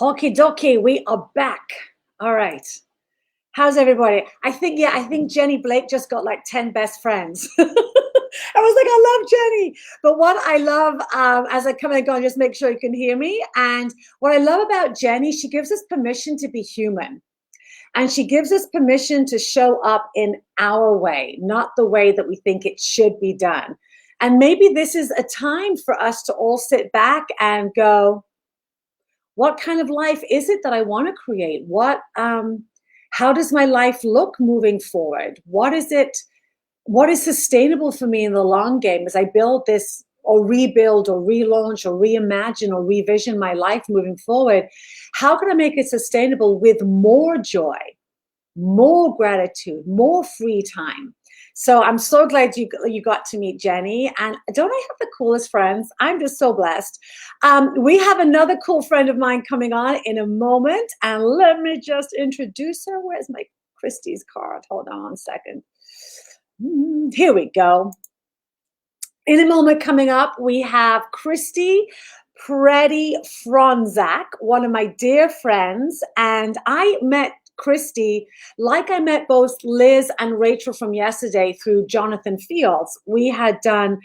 Okie dokie, we are back. All right. How's everybody? I think Jenny Blake just got like 10 best friends. I was like, I love Jenny. But what I love, as I come and go, and just make sure you can hear me. And what I love about Jenny, she gives us permission to be human. And she gives us permission to show up in our way, not the way that we think it should be done. And maybe this is a time for us to all sit back and go, what kind of life is it that I want to create? How does my life look moving forward? What is sustainable for me in the long game as I build this or rebuild or relaunch or reimagine or revision my life moving forward? How can I make it sustainable with more joy, more gratitude, more free time? So I'm so glad you got to meet Jenny. And don't I have the coolest friends? I'm just so blessed. We have another cool friend of mine coming on in a moment. And let me just introduce her. Where's my Christie's card? Hold on a second. Here we go. In a moment coming up, we have Pretti-Frontczak, one of my dear friends. And I met Christy, like I met both Liz and Rachel from yesterday through Jonathan Fields. We had done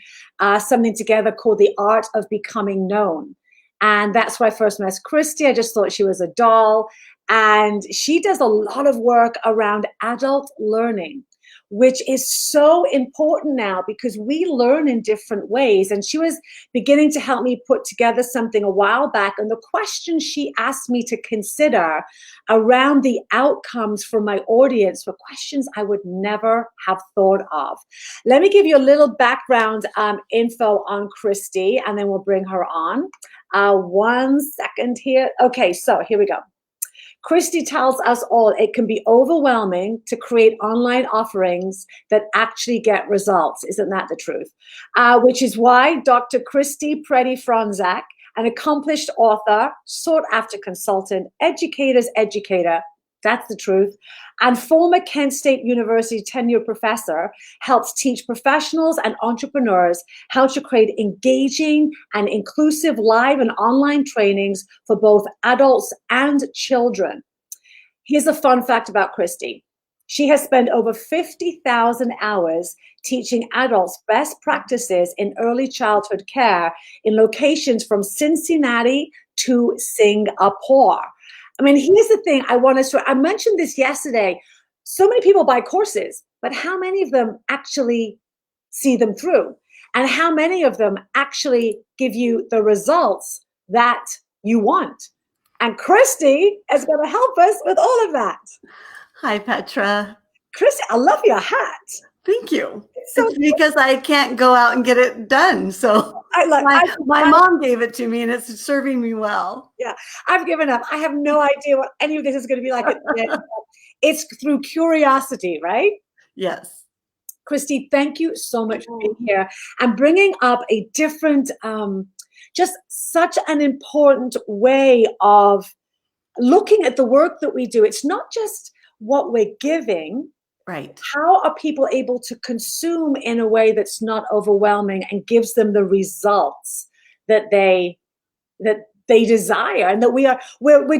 something together called The Art of Becoming Known. And that's where I first met Christy. I just thought she was a doll. And she does a lot of work around adult learning, which is so important now because we learn in different ways. And she was beginning to help me put together something a while back. And the question she asked me to consider around the outcomes for my audience were questions I would never have thought of. Let me give you a little background info on Christy, and then we'll bring her on. 1 second here. Okay, so here we go. Christy tells us all it can be overwhelming to create online offerings that actually get results. Isn't that the truth? Which is why Dr. Christy Pretti-Frontczak, an accomplished author, sought-after consultant, educator's educator, that's the truth, and former Kent State University tenured professor, helps teach professionals and entrepreneurs how to create engaging and inclusive live and online trainings for both adults and children. Here's a fun fact about Christy. She has spent over 50,000 hours teaching adults best practices in early childhood care in locations from Cincinnati to Singapore. I mean, here's the thing I mentioned this yesterday. So many people buy courses, but how many of them actually see them through? And how many of them actually give you the results that you want? And Christy is going to help us with all of that. Hi, Petra. Christy, I love your hat. Thank you. It's because I can't go out and get it done. So my mom gave it to me and it's serving me well. Yeah, I've given up. I have no idea what any of this is going to be like. It's through curiosity, right? Yes. Christy, thank you so much for being here and bringing up a different, just such an important way of looking at the work that we do. It's not just what we're giving. Right. How are people able to consume in a way that's not overwhelming and gives them the results that they desire, and that we're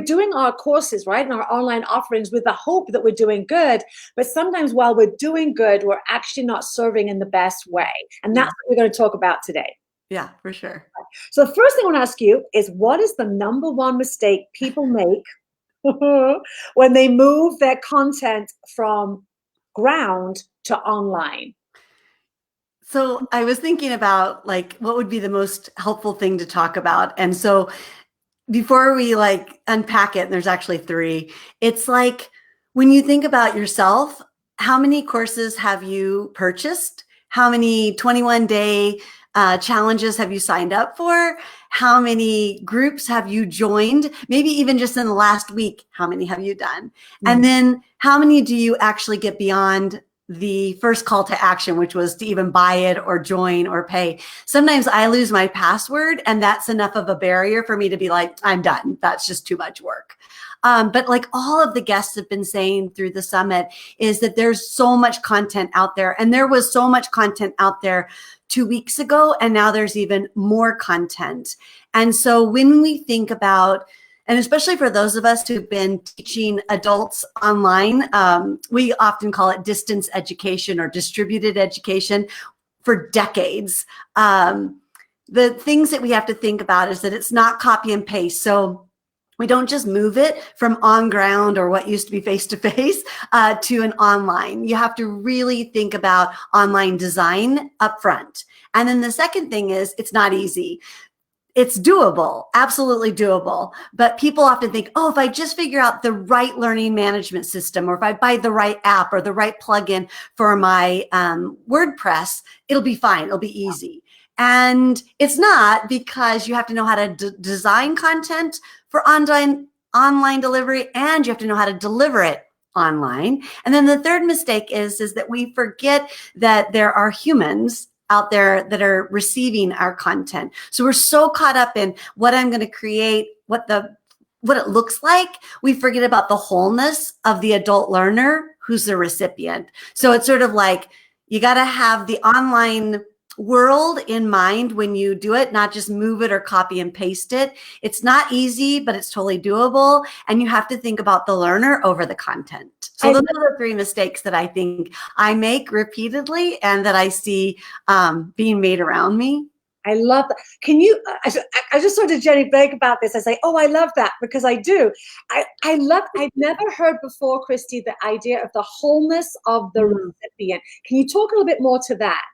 doing our courses, right, and our online offerings with the hope that we're doing good, but sometimes while we're doing good, we're actually not serving in the best way. And that's what we're going to talk about today. Yeah, for sure. So the first thing I want to ask you is, what is the number one mistake people make when they move their content from ground to online? So I was thinking about what would be the most helpful thing to talk about. And so before we unpack it, and there's actually 3, it's like when you think about yourself, how many courses have you purchased? How many 21-day challenges have you signed up for? How many groups have you joined? Maybe even just in the last week, how many have you done? Mm-hmm. And then how many do you actually get beyond the first call to action, which was to even buy it or join or pay? Sometimes I lose my password and that's enough of a barrier for me to be like, I'm done. That's just too much work. But like all of the guests have been saying through the summit is that there's so much content out there, and there was so much content out there 2 weeks ago, and now there's even more content. And so when we think about And especially for those of us who've been teaching adults online, we often call it distance education or distributed education for decades. The things that we have to think about is that it's not copy and paste. So we don't just move it from on ground or what used to be face-to-face to an online. You have to really think about online design up front. And then the second thing is it's not easy. It's doable, absolutely doable. But people often think, oh, if I just figure out the right learning management system, or if I buy the right app or the right plugin for my WordPress, it'll be fine. It'll be easy. And it's not, because you have to know how to design content for online delivery, and you have to know how to deliver it online. And then the third mistake is that we forget that there are humans out there that are receiving our content. So we're so caught up in what I'm going to create, what it looks like, we forget about the wholeness of the adult learner who's the recipient. So it's sort of like you got to have the online world in mind when you do it, not just move it or copy and paste it. It's not easy, but it's totally doable. And you have to think about the learner over the content. So those are the three mistakes that I think I make repeatedly and that I see being made around me. I love that. Can you, I just talked to Jenny Blake about this. I say, oh, I love that, because I do. I've never heard before, Christy, the idea of the wholeness of the recipient. Can you talk a little bit more to that?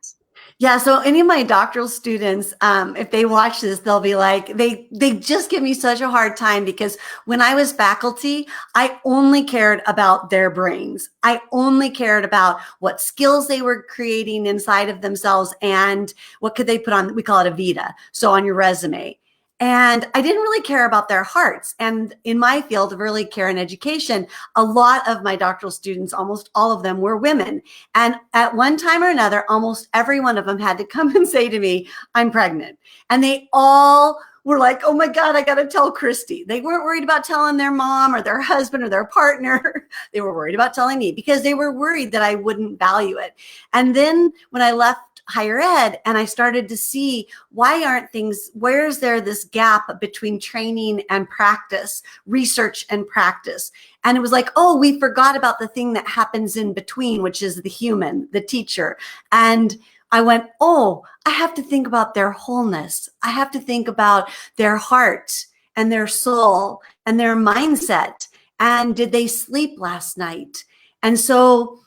Yeah, so any of my doctoral students, if they watch this, they'll be like, they just give me such a hard time, because when I was faculty, I only cared about their brains. I only cared about what skills they were creating inside of themselves and what could they put on, we call it a vita, so on your resume. And I didn't really care about their hearts. And in my field of early care and education, a lot of my doctoral students, almost all of them, were women. And at one time or another, almost every one of them had to come and say to me, I'm pregnant. And they all were like, oh my God, I got to tell Christy. They weren't worried about telling their mom or their husband or their partner. They were worried about telling me, because they were worried that I wouldn't value it. And then when I left higher ed and I started to see, where is there this gap between training and practice, research and practice? And it was like, oh, we forgot about the thing that happens in between, which is the human, the teacher. And I went, oh, I have to think about their wholeness. I have to think about their heart and their soul and their mindset. And did they sleep last night? And so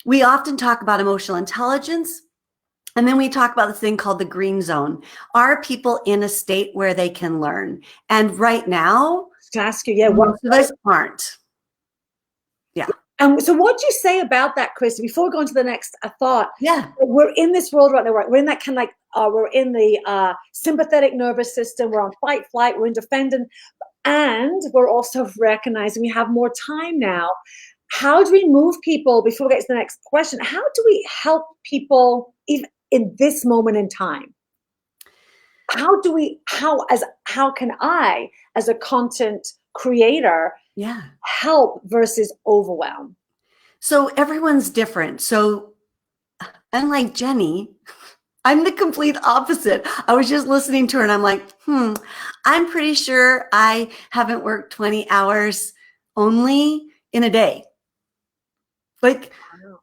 we often talk about emotional intelligence. And then we talk about this thing called the green zone. Are people in a state where they can learn? And right now, to ask you, most of us aren't. Yeah. And so what do you say about that, Chris? Before we go on to the next thought, yeah, we're in this world right now. We're in that kind of like, we're in the sympathetic nervous system. We're on fight, flight, we're in defending. And we're also recognizing we have more time now. How do we move people, before we get to the next question, how do we help people even in this moment in time? How can I, as a content creator, help versus overwhelm? So everyone's different. So unlike Jenny, I'm the complete opposite. I was just listening to her and I'm like, I'm pretty sure I haven't worked 20 hours only in a day. Like,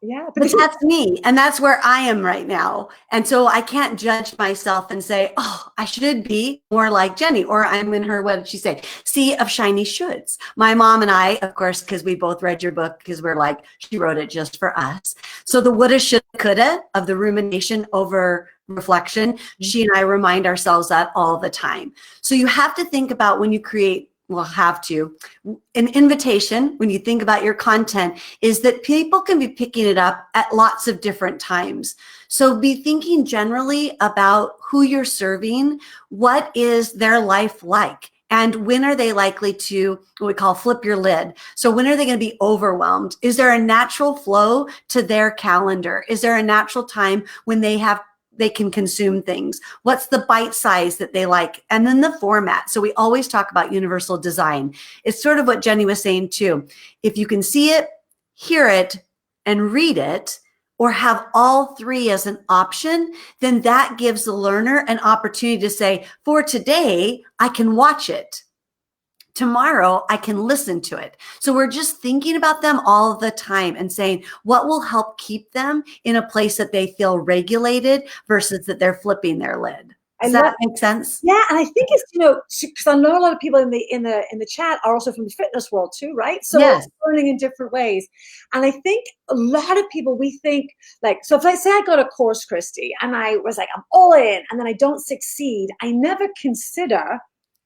yeah, but that's me. And that's where I am right now. And so I can't judge myself and say, oh, I should be more like Jenny, or I'm in her, what did she say? Sea of shiny shoulds. My mom and I, of course, because we both read your book, because we're like, she wrote it just for us. So the woulda, shoulda, coulda of the rumination over reflection, she and I remind ourselves that all the time. So you have to think about when you create, an invitation, when you think about your content, is that people can be picking it up at lots of different times. So be thinking generally about who you're serving, what is their life like, and when are they likely to, what we call flip your lid. So when are they going to be overwhelmed? Is there a natural flow to their calendar? Is there a natural time when they can consume things? What's the bite size that they like? And then the format. So we always talk about universal design. It's sort of what Jenny was saying too. If you can see it, hear it, and read it, or have all three as an option, then that gives the learner an opportunity to say, for today, I can watch it. tomorrow I can listen to it. So we're just thinking about them all the time and saying, what will help keep them in a place that they feel regulated versus that they're flipping their lid. Does that make sense? Yeah, and I think it's, because I know a lot of people in the chat are also from the fitness world too, right? So yes. learning in different ways. And I think a lot of people, we think like, so if I say I got a course, Christy, and I was like, I'm all in, and then I don't succeed, I never consider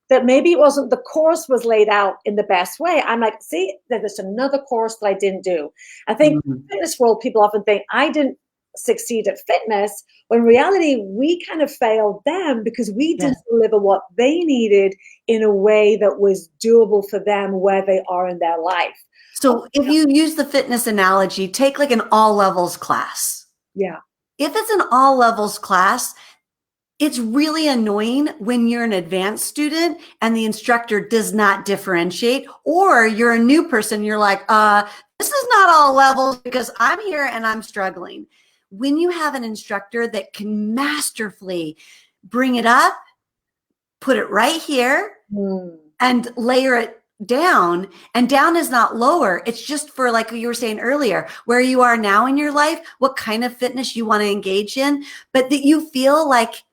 that maybe it wasn't the course was laid out in the best way. I'm like, see, there's another course that I didn't do. I think in the fitness world, people often think I didn't succeed at fitness, when in reality we kind of failed them because we didn't deliver what they needed in a way that was doable for them where they are in their life. So if you use the fitness analogy, take like an all levels class. Yeah. If it's an all levels class, it's really annoying when you're an advanced student and the instructor does not differentiate, or you're a new person. You're like, this is not all levels because I'm here and I'm struggling. When you have an instructor that can masterfully bring it up, put it right here, and layer it down, and down is not lower. It's just for, like you were saying earlier, where you are now in your life, what kind of fitness you want to engage in, but that you feel like,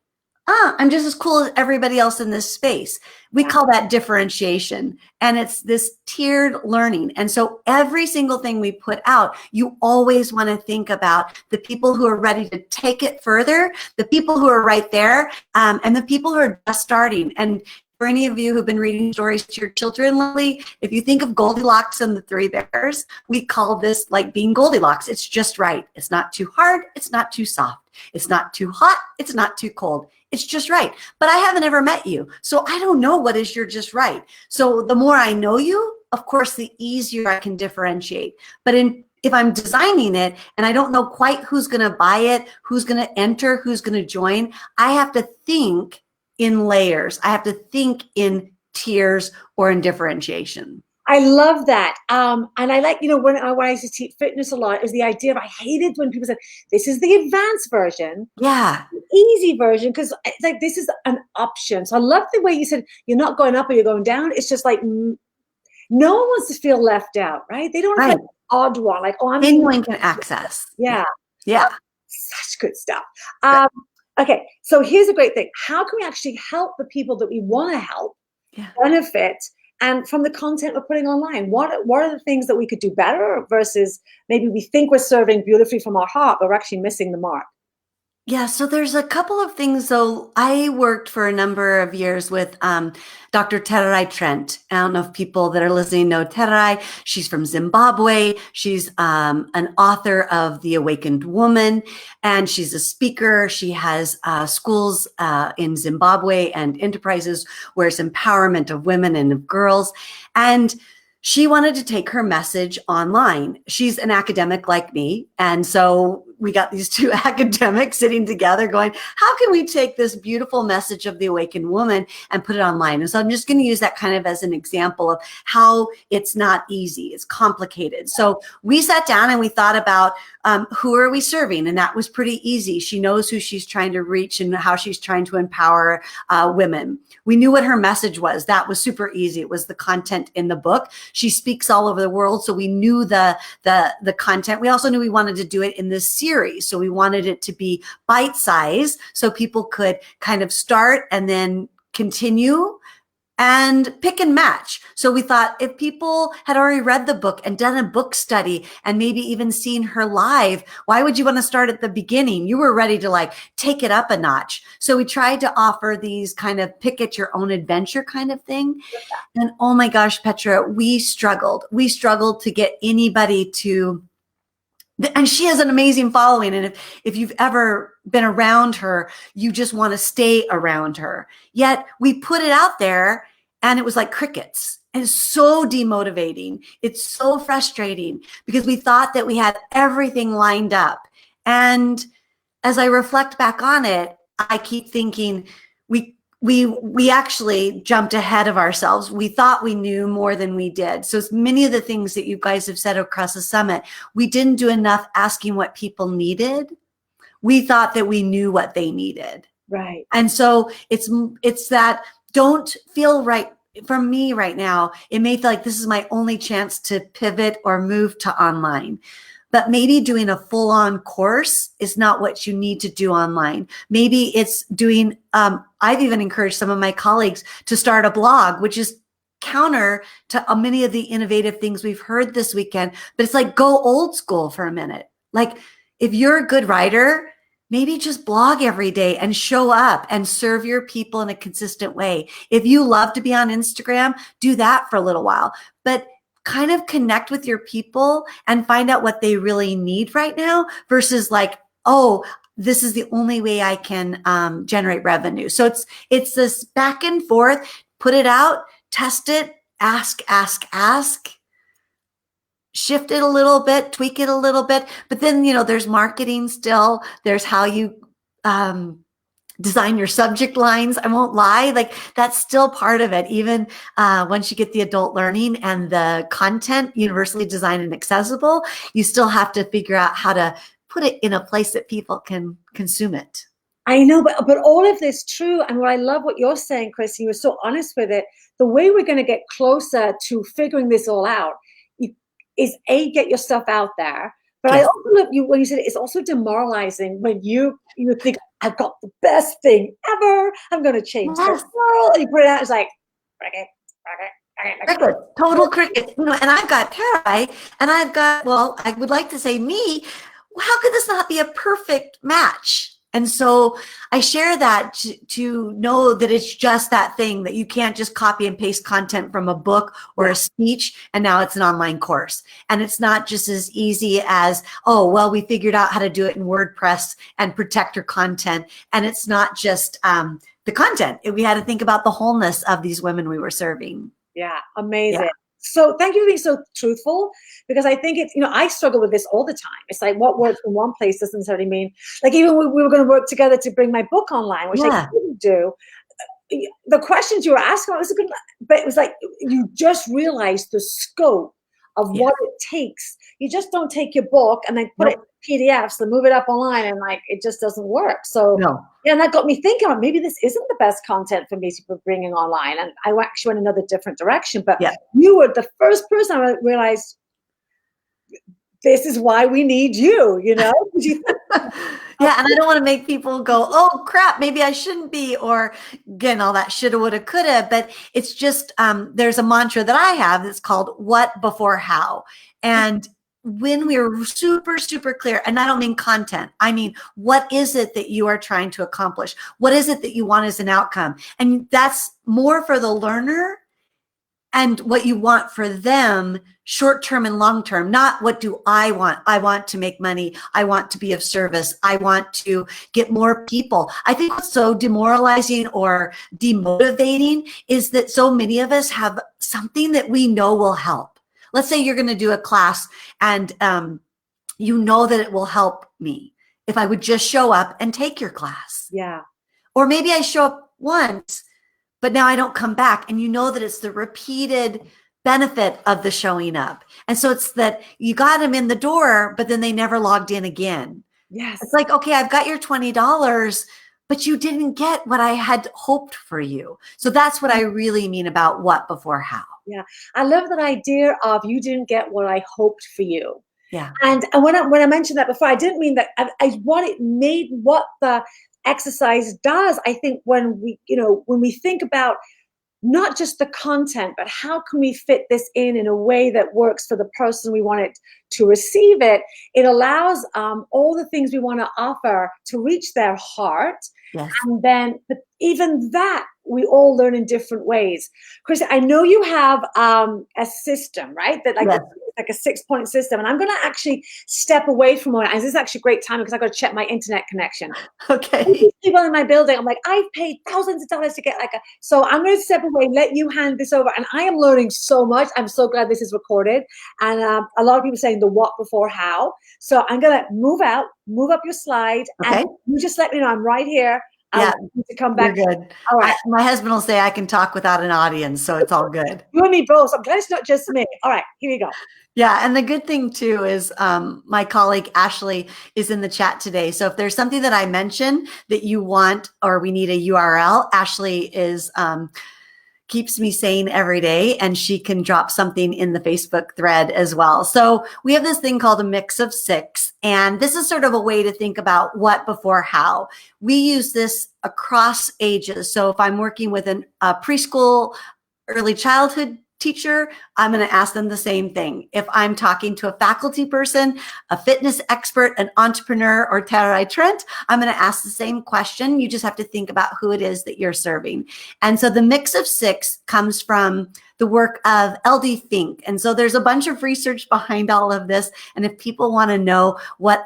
I'm just as cool as everybody else in this space. We call that differentiation. And it's this tiered learning. And so every single thing we put out, you always want to think about the people who are ready to take it further, the people who are right there, and the people who are just starting. And for any of you who've been reading stories to your children lately, if you think of Goldilocks and the Three Bears, we call this like being Goldilocks. It's just right. It's not too hard. It's not too soft. It's not too hot. It's not too cold. It's just right. But I haven't ever met you, so I don't know what is your just right. So the more I know you, of course, the easier I can differentiate. But if I'm designing it and I don't know quite who's going to buy it, who's going to enter, who's going to join, I have to think in layers. I have to think in tiers or in differentiation. I love that. And I like, when I used to teach fitness a lot, is the idea of, I hated when people said, this is the advanced version. Yeah. The easy version, because like this is an option. So I love the way you said, you're not going up or you're going down. It's just like, no one wants to feel left out, right? They don't want to be odd one, like, oh, anyone can access. Yeah. Such good stuff. Right. Okay, so here's a great thing. How can we actually help the people that we want to help benefit? And from the content we're putting online, what are the things that we could do better versus maybe we think we're serving beautifully from our heart, but we're actually missing the mark? Yeah, so there's a couple of things. So I worked for a number of years with Dr. Terai Trent. I don't know if people that are listening know Terai. She's from Zimbabwe. She's an author of The Awakened Woman, and she's a speaker. She has schools in Zimbabwe and enterprises where it's empowerment of women and of girls. And she wanted to take her message online. She's an academic like me. And so we got these two academics sitting together going, how can we take this beautiful message of the awakened woman and put it online? And so I'm just going to use that kind of as an example of how it's not easy. It's complicated. So we sat down and we thought about who are we serving? And that was pretty easy. She knows who she's trying to reach and how she's trying to empower women. We knew what her message was. That was super easy. It was the content in the book. She speaks all over the world. So we knew the content. We also knew we wanted to do it in this series. So we wanted it to be bite-sized so people could kind of start and then continue and pick and match. So we thought if people had already read the book and done a book study and maybe even seen her live, why would you want to start at the beginning? You were ready to like take it up a notch. So we tried to offer these kind of pick at your own adventure kind of thing. And oh my gosh, Petra, we struggled. We struggled to get anybody to. And she has an amazing following. And if you've ever been around her, you just want to stay around her. Yet we put it out there and it was like crickets. And it's so demotivating. It's so frustrating because we thought that we had everything lined up. And as I reflect back on it, I keep thinking we actually jumped ahead of ourselves. We thought we knew more than we did. So many of the things that you guys have said across the summit, we didn't do enough asking what people needed. We thought that we knew what they needed. Right. And so it's that don't feel right for me right now, it may feel like this is my only chance to pivot or move to online. But maybe doing a full-on course is not what you need to do online. Maybe it's doing, I've even encouraged some of my colleagues to start a blog, which is counter to many of the innovative things we've heard this weekend. But it's like, go old school for a minute. Like, if you're a good writer, maybe just blog every day and show up and serve your people in a consistent way. If you love to be on Instagram, do that for a little while. But kind of connect with your people and find out what they really need right now versus like, oh, this is the only way I can generate revenue. So it's this back and forth, put it out, test it, ask, shift it a little bit, tweak it a little bit. But then, there's marketing still. There's how you design your subject lines. I won't lie, like that's still part of it. Even once you get the adult learning and the content universally designed and accessible, you still have to figure out how to put it in a place that people can consume it. I know, but all of this true. And what I love what you're saying, Chris, you were so honest with it. The way we're going to get closer to figuring this all out is get your stuff out there. But yes. I also love you when you said it's also demoralizing when you think, I've got the best thing ever. I'm going to change the world. And you put it out, it's like, cricket, total cricket. And I've got Tara, and I've got, I would like to say me. How could this not be a perfect match? And so I share that to know that it's just that thing, that you can't just copy and paste content from a book or a speech, and now it's an online course. And it's not just as easy as, we figured out how to do it in WordPress and protect your content. And it's not just the content. We had to think about the wholeness of these women we were serving. Yeah, amazing. Yeah. So thank you for being so truthful, because I think it's, I struggle with this all the time. It's like what works in one place doesn't necessarily mean, like even when we were going to work together to bring my book online, which I couldn't do. The questions you were asking, but it was like, you just realize the scope of what it takes. You just don't take your book and then put it in PDFs and move it up online, and like, it just doesn't work. So and that got me thinking, maybe this isn't the best content for me to bring in online. And I actually went another different direction. But you were the first person I realized, this is why we need you, Yeah, and I don't want to make people go, oh crap, maybe I shouldn't be, or again, all that shoulda, woulda, coulda. But it's just, there's a mantra that I have that's called what before how. And when we're super, super clear, and I don't mean content, I mean, what is it that you are trying to accomplish? What is it that you want as an outcome? And that's more for the learner and what you want for them, short-term and long-term. Not what do I want? I want to make money. I want to be of service. I want to get more people. I think what's so demoralizing or demotivating is that so many of us have something that we know will help. Let's say you're going to do a class and you know that it will help me if I would just show up and take your class. Yeah. Or maybe I show up once, but now I don't come back, and you know that it's the repeated benefit of the showing up. And so it's that you got them in the door, but then they never logged in again. Yes. It's like, okay, I've got your $20, but you didn't get what I had hoped for you. So that's what I really mean about what before how. Yeah. I love that idea of you didn't get what I hoped for you. Yeah. And when I mentioned that before, I didn't mean that what the exercise does. I think when we think about not just the content, but how can we fit this in a way that works for the person we want it to receive it, it allows all the things we want to offer to reach their heart. Yes. And then, but even that, we all learn in different ways. Chris, I know you have a system, right? That like a 6-point system. And I'm going to actually step away from one. And this is actually great timing because I've got to check my internet connection. Okay. People in my building, I'm like, I've paid thousands of dollars to get so I'm going to step away, let you hand this over. And I am learning so much. I'm so glad this is recorded. And a lot of people saying the what before how. So I'm going to move up your slide. Okay. And you just let me know I'm right here. Yeah, to come back. You're good. All right. My husband will say I can talk without an audience, so it's all good. You and me both. I'm glad it's not just me. All right, here we go. Yeah, and the good thing too is my colleague Ashley is in the chat today. So if there's something that I mention that you want or we need a URL, Ashley keeps me sane every day, and she can drop something in the Facebook thread as well. So we have this thing called a mix of 6, and this is sort of a way to think about what before how. We use this across ages. So if I'm working with a preschool, early childhood teacher, I'm going to ask them the same thing. If I'm talking to a faculty person, a fitness expert, an entrepreneur, or Tara Trent, I'm going to ask the same question. You just have to think about who it is that you're serving. And so the mix of 6 comes from the work of LD Fink. And so there's a bunch of research behind all of this. And if people want to know what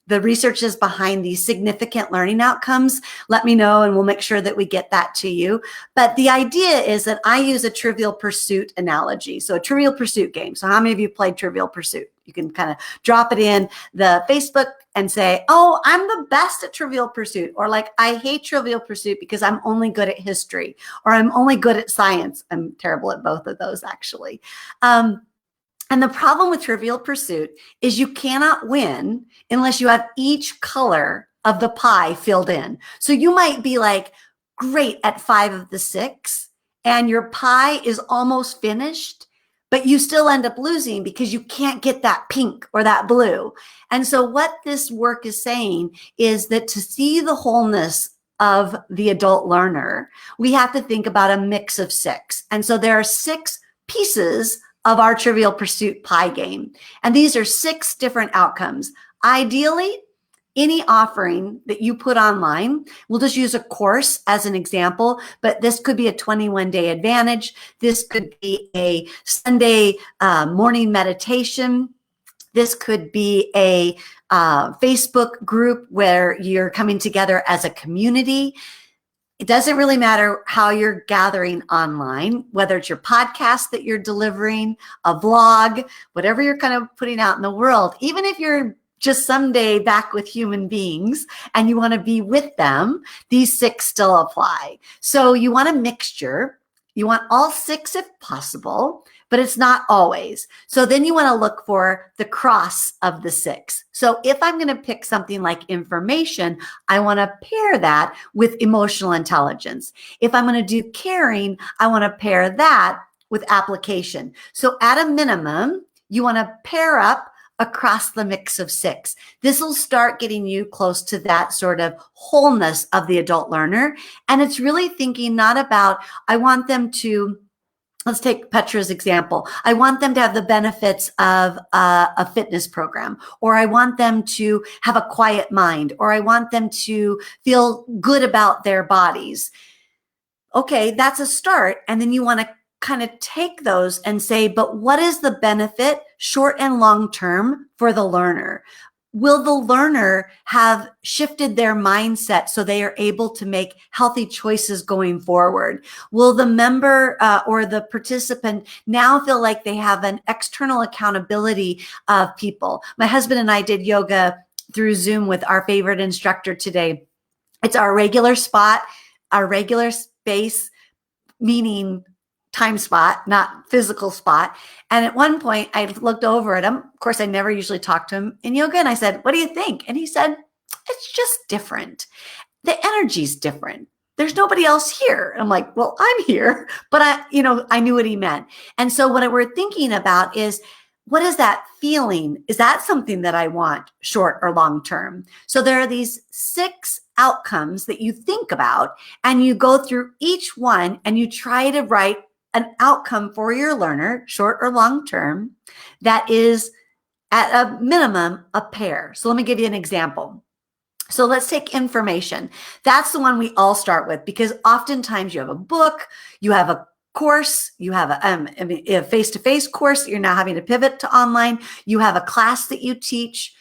the research is behind these significant learning outcomes, let me know and we'll make sure that we get that to you. But the idea is that I use a Trivial Pursuit analogy. So a Trivial Pursuit game. So how many of you played Trivial Pursuit? You can kind of drop it in the Facebook and say, oh, I'm the best at Trivial Pursuit. Or like, I hate Trivial Pursuit because I'm only good at history, or I'm only good at science. I'm terrible at both of those, actually. And the problem with Trivial Pursuit is you cannot win unless you have each color of the pie filled in. So you might be like great at 5 of the 6 and your pie is almost finished, but you still end up losing because you can't get that pink or that blue. And so what this work is saying is that to see the wholeness of the adult learner, we have to think about a mix of 6. And so there are 6 pieces of our Trivial Pursuit pie game. And these are 6 different outcomes. Ideally, any offering that you put online, we'll just use a course as an example, but this could be a 21-day advantage. This could be a Sunday morning meditation. This could be a Facebook group where you're coming together as a community. It doesn't really matter how you're gathering online, whether it's your podcast that you're delivering, a vlog, whatever you're kind of putting out in the world. Even if you're just someday back with human beings and you want to be with them, these 6 still apply. So you want a mixture. You want all 6 if possible, but it's not always. So then you want to look for the cross of the 6. So if I'm going to pick something like information, I want to pair that with emotional intelligence. If I'm going to do caring, I want to pair that with application. So at a minimum, you want to pair up across the mix of 6. This will start getting you close to that sort of wholeness of the adult learner. And it's really thinking not about, I want them to, let's take Petra's example. I want them to have the benefits of a fitness program, or I want them to have a quiet mind, or I want them to feel good about their bodies. Okay, that's a start. And then you want to kind of take those and say, but what is the benefit short and long term for the learner? Will the learner have shifted their mindset so they are able to make healthy choices going forward? Will the member or the participant now feel like they have an external accountability of people? My husband and I did yoga through Zoom with our favorite instructor today. It's our regular spot, our regular space, meaning time spot, not physical spot. And at one point I looked over at him. Of course, I never usually talk to him in yoga. And I said, what do you think? And he said, it's just different. The energy's different. There's nobody else here. And I'm like, well, I'm here, but I knew what he meant. And so what we're thinking about is, what is that feeling? Is that something that I want short or long term? So there are these 6 outcomes that you think about, and you go through each one and you try to write an outcome for your learner, short or long term, that is at a minimum a pair. So let me give you an example. So let's take information. That's the one we all start with, because oftentimes you have a book, you have a course, you have a face-to-face course that you're now having to pivot to online, you have a class that you teach,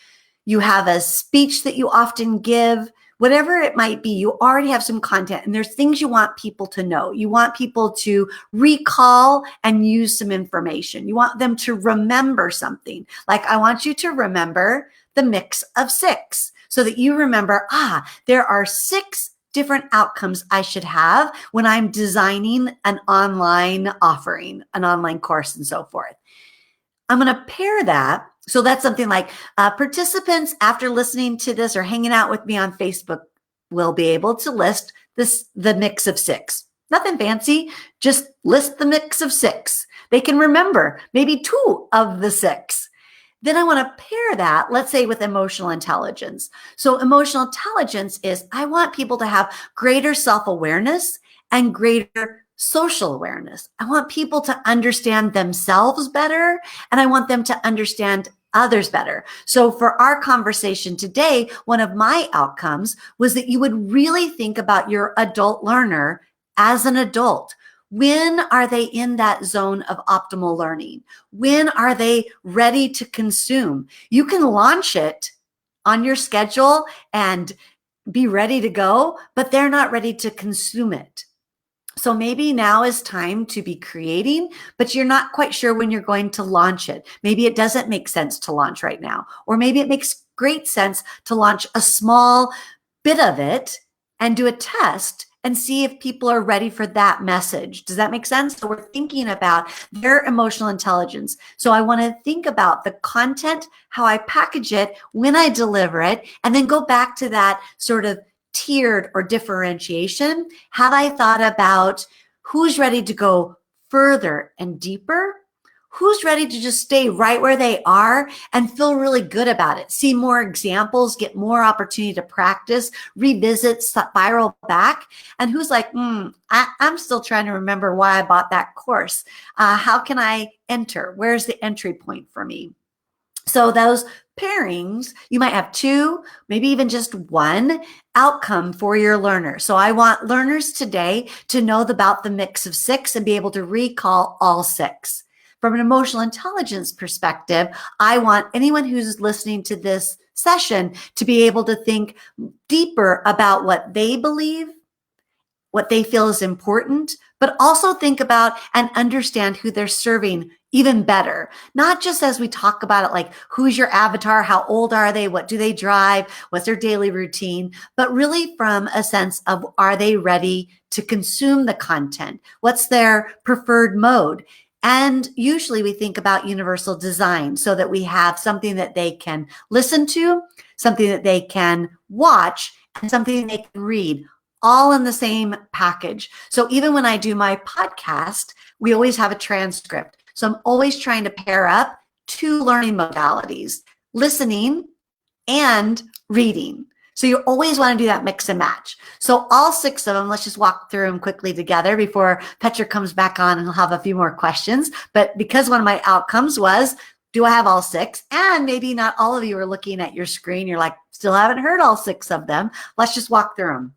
you have a speech that you often give. Whatever it might be, you already have some content, and there's things you want people to know. You want people to recall and use some information. You want them to remember something. Like, I want you to remember the mix of 6 so that you remember, there are 6 different outcomes I should have when I'm designing an online offering, an online course, and so forth. I'm going to pair that. So that's something like participants, after listening to this or hanging out with me on Facebook, will be able to list the mix of 6. Nothing fancy, just list the mix of 6. They can remember maybe 2 of the 6. Then I want to pair that, let's say, with emotional intelligence. So emotional intelligence is I want people to have greater self-awareness and greater social awareness. I want people to understand themselves better, and I want them to understand others better. So for our conversation today, one of my outcomes was that you would really think about your adult learner as an adult. When are they in that zone of optimal learning? When are they ready to consume? You can launch it on your schedule and be ready to go, but they're not ready to consume it. So maybe now is time to be creating, but you're not quite sure when you're going to launch it. Maybe it doesn't make sense to launch right now, or maybe it makes great sense to launch a small bit of it and do a test and see if people are ready for that message. Does that make sense? So we're thinking about their emotional intelligence. So I want to think about the content, how I package it, when I deliver it, and then go back to that sort of tiered or differentiation. Have I thought about who's ready to go further and deeper? Who's ready to just stay right where they are and feel really good about it? See more examples, get more opportunity to practice, revisit, spiral back. And who's like, I'm still trying to remember why I bought that course. How can I enter? Where's the entry point for me? So those pairings, you might have 2, maybe even just 1 outcome for your learner. So I want learners today to know about the mix of 6 and be able to recall all 6. From an emotional intelligence perspective, I want anyone who's listening to this session to be able to think deeper about what they believe, what they feel is important, but also think about and understand who they're serving even better. Not just as we talk about it, like who's your avatar, how old are they, what do they drive, what's their daily routine, but really from a sense of, are they ready to consume the content? What's their preferred mode? And usually we think about universal design so that we have something that they can listen to, something that they can watch, and something they can read, all in the same package. So even when I do my podcast, we always have a transcript. So I'm always trying to pair up 2 learning modalities, listening and reading. So you always want to do that mix and match. So all 6 of them, let's just walk through them quickly together before Petra comes back on and he'll have a few more questions. But because one of my outcomes was, do I have all 6? And maybe not all of you are looking at your screen. You're like, still haven't heard all 6 of them. Let's just walk through them.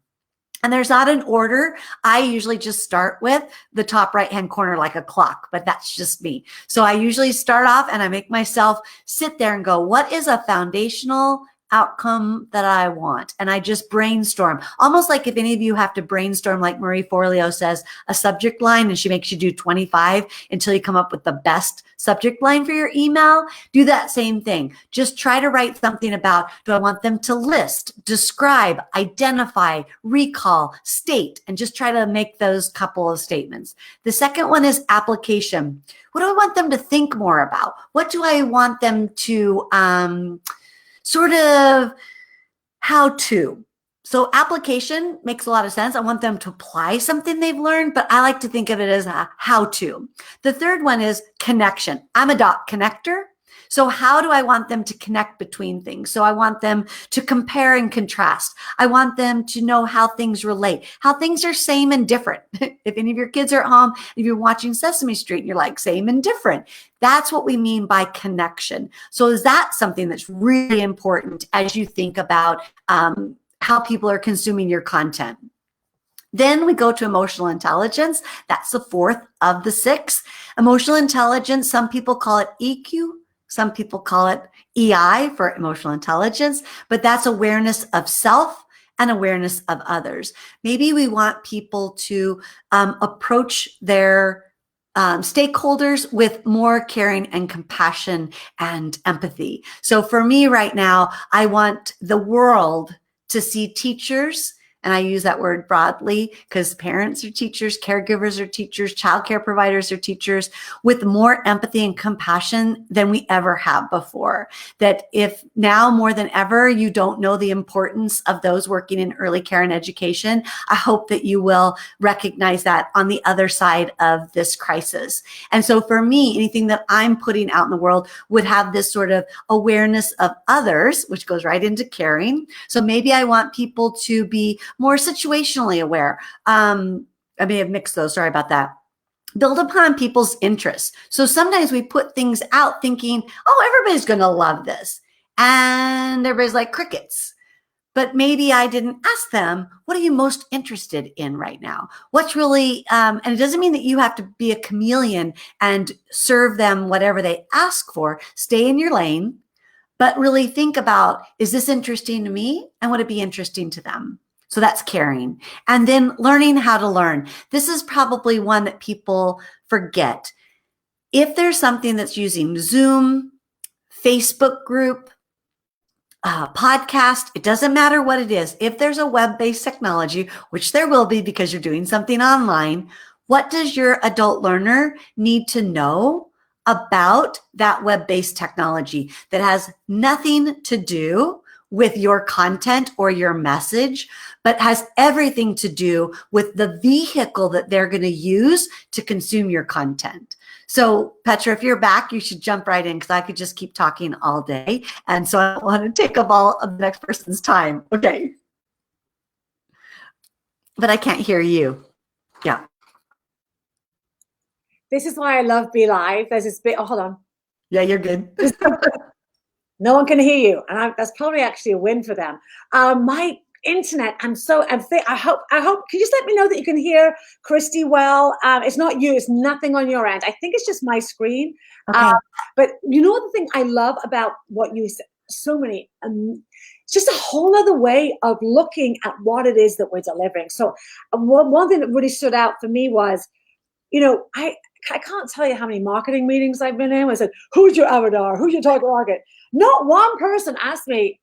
And there's not an order. I usually just start with the top right-hand corner like a clock, but that's just me. So I usually start off and I make myself sit there and go, what is a foundational outcome that I want? And I just brainstorm, almost like if any of you have to brainstorm, like Marie Forleo says, a subject line, and she makes you do 25 until you come up with the best subject line for your email. Do that same thing. Just try to write something about, do I want them to list, describe, identify, recall, state, and just try to make those couple of statements. The second one is application. What do I want them to think more about? What do I want them to sort of how to? So application makes a lot of sense. I want them to apply something they've learned, but I like to think of it as a how to. The third one is connection. I'm a dot connector. So how do I want them to connect between things? So I want them to compare and contrast. I want them to know how things relate, how things are same and different. If any of your kids are at home, if you're watching Sesame Street and you're like, same and different. That's what we mean by connection. So is that something that's really important as you think about how people are consuming your content? Then we go to emotional intelligence. That's the 4th of the 6. Emotional intelligence, some people call it EQ. Some people call it EI for emotional intelligence, but that's awareness of self and awareness of others. Maybe we want people to approach their stakeholders with more caring and compassion and empathy. So for me right now, I want the world to see teachers and I use that word broadly because parents are teachers, caregivers are teachers, childcare providers are teachers, with more empathy and compassion than we ever have before. That if now more than ever, you don't know the importance of those working in early care and education, I hope that you will recognize that on the other side of this crisis. And so for me, anything that I'm putting out in the world would have this sort of awareness of others, which goes right into caring. So maybe I want people to be more situationally aware. I may have mixed those. Sorry about that. Build upon people's interests. So sometimes we put things out thinking, oh, everybody's going to love this. And everybody's like crickets. But maybe I didn't ask them, what are you most interested in right now? What's really, and it doesn't mean that you have to be a chameleon and serve them whatever they ask for. Stay in your lane, but really think about, is this interesting to me? And would it be interesting to them? So that's caring. And then learning how to learn. This is probably one that people forget. If there's something that's using Zoom, Facebook group, podcast, it doesn't matter what it is. If there's a web-based technology, which there will be because you're doing something online, what does your adult learner need to know about that web-based technology that has nothing to do with your content or your message, but has everything to do with the vehicle that they're going to use to consume your content? So Petra, if you're back, you should jump right in because I could just keep talking all day. And so I don't want to take up all of the next person's time. Okay. But I can't hear you. Yeah. This is why I love Be Live. There's this bit, oh, hold on. Yeah, you're good. No one can hear you. And that's probably actually a win for them. My internet, I hope, can you just let me know that you can hear Christy well? It's not you, it's nothing on your end. I think it's just my screen. Okay. But you know the thing I love about what you said, so many, it's just a whole other way of looking at what it is that we're delivering. So one thing that really stood out for me was, you know, I can't tell you how many marketing meetings I've been in. I said, who's your avatar? Who's your target market? Not one person asked me,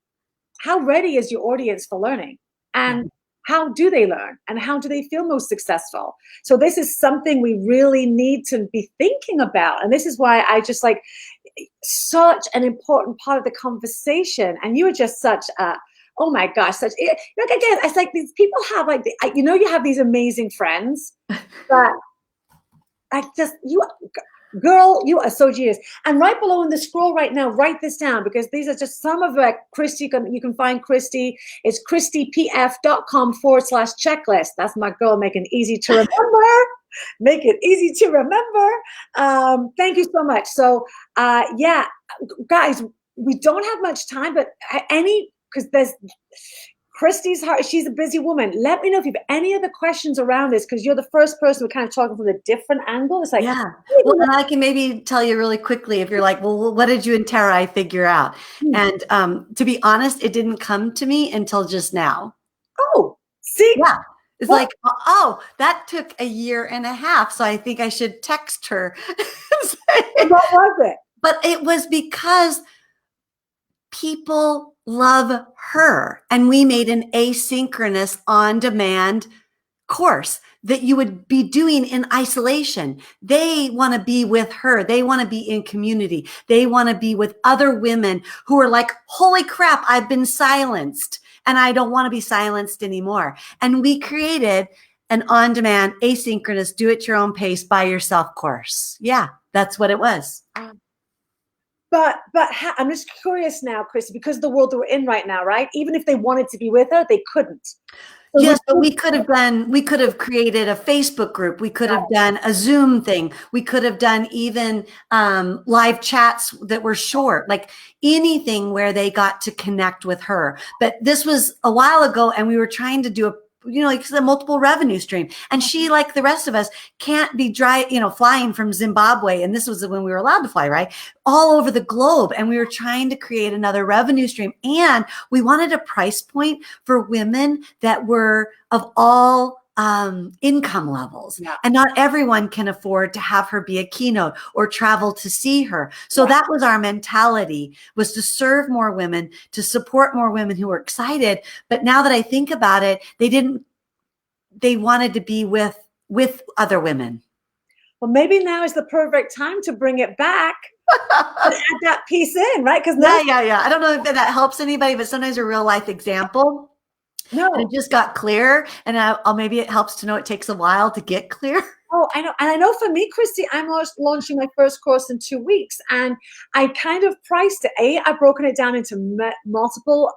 how ready is your audience for learning? And how do they learn? And how do they feel most successful? So this is something we really need to be thinking about. And this is why I just like such an important part of the conversation. And you are just such a, oh my gosh, such, look again, it's like these people have like, you know, you have these amazing friends that girl, you are so genius. And right below in the scroll right now, write this down because these are just some of it. Christy, you can find Christy. It's christypf.com/checklist. That's my girl, making it easy to remember. Make it easy to remember. Thank you so much. So yeah, guys, we don't have much time, but because there's Christy's heart, she's a busy woman. Let me know if you have any other questions around this, because you're the first person we're kind of talking from a different angle. It's like, yeah. Well, and I can maybe tell you really quickly if you're like, well, what did you and Tara figure out? And to be honest, it didn't come to me until just now. Oh, see? Yeah. It's like, oh, that took a year and a half. So I think I should text her. What was it? But it was because people love her. And we made an asynchronous on-demand course that you would be doing in isolation. They want to be with her. They want to be in community. They want to be with other women who are like, holy crap, I've been silenced and I don't want to be silenced anymore. And we created an on-demand, asynchronous, do-it-your-own pace, by yourself course. Yeah, that's what it was. But I'm just curious now, Christy, because of the world that we're in right now, right? Even if they wanted to be with her, they couldn't. So yes, but we could have created a Facebook group. We could have done a Zoom thing. We could have done even live chats that were short, like anything where they got to connect with her. But this was a while ago, and we were trying to do like the multiple revenue stream. And she, like the rest of us, can't be flying from Zimbabwe. And this was when we were allowed to fly, right? All over the globe. And we were trying to create another revenue stream. And we wanted a price point for women that were of all income levels. Yeah. And not everyone can afford to have her be a keynote or travel to see her. So Right. that was our mentality, was to serve more women, to support more women who were excited. But now that I think about it, they wanted to be with other women. Well, maybe now is the perfect time to bring it back and add that piece in, right? Because Yeah. I don't know if that helps anybody, but sometimes a real life example. No. And it just got clear. And maybe it helps to know it takes a while to get clear. Oh, I know. And I know for me, Christy, I'm launching my first course in 2 weeks. And I kind of priced it. I've broken it down into multiple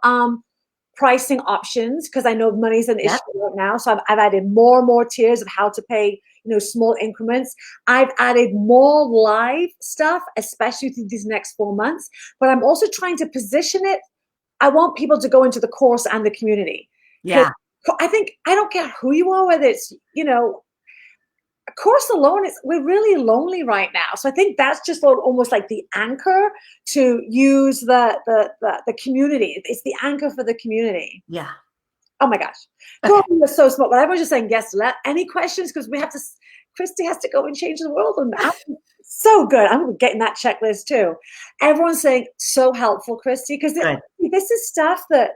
pricing options because I know money's an issue right now. So I've added more and more tiers of how to pay, small increments. I've added more live stuff, especially through these next 4 months. But I'm also trying to position it. I want people to go into the course and the community. Yeah. I think I don't care who you are, whether it's, a course alone we're really lonely right now. So I think that's just almost like the anchor to use the community. It's the anchor for the community. Yeah. Oh my gosh. Cool. You're so smart. But everyone's just saying yes to that. Any questions? Because Christy has to go and change the world. And so good. I'm getting that checklist too. Everyone's saying so helpful, Christy, because this is stuff that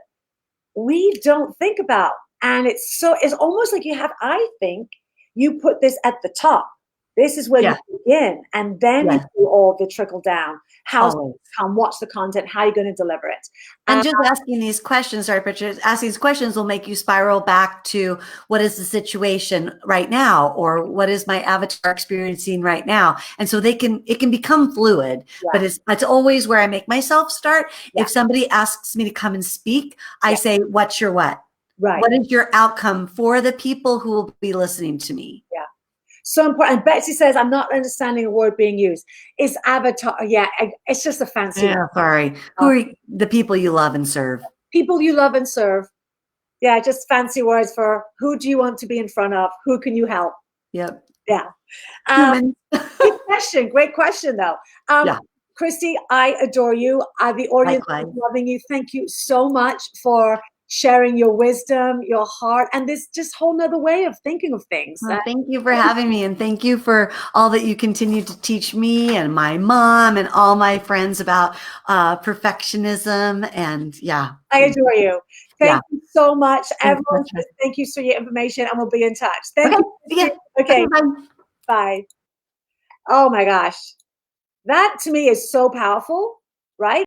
we don't think about. And it's almost like I think you put this at the top. This is where you begin. And then you do all the trickle down. How's it come? What's the content? How are you going to deliver it? And just asking these questions, sorry, Petra, asking these questions will make you spiral back to what is the situation right now, or what is my avatar experiencing right now? And so it can become fluid, but it's always where I make myself start. If somebody asks me to come and speak, I say, what's your what? Right. What is your outcome for the people who will be listening to me? Yeah. So important. And Betsy says, I'm not understanding a word being used. It's avatar. Yeah. It's just a fancy word. Sorry. Who are the people you love and serve? People you love and serve. Yeah. Just fancy words for who do you want to be in front of? Who can you help? Yep. Yeah. Great question though. Christy, I adore you. The audience is loving you. Thank you so much for sharing your wisdom, your heart, and this just whole nother way of thinking of things. Well, thank you for having me, and thank you for all that you continue to teach me and my mom and all my friends about perfectionism. And I adore you. Thank you so much. Everyone, thank you for your information, and we'll be in touch. Thank you. Okay. Bye. Oh my gosh. That to me is so powerful, right?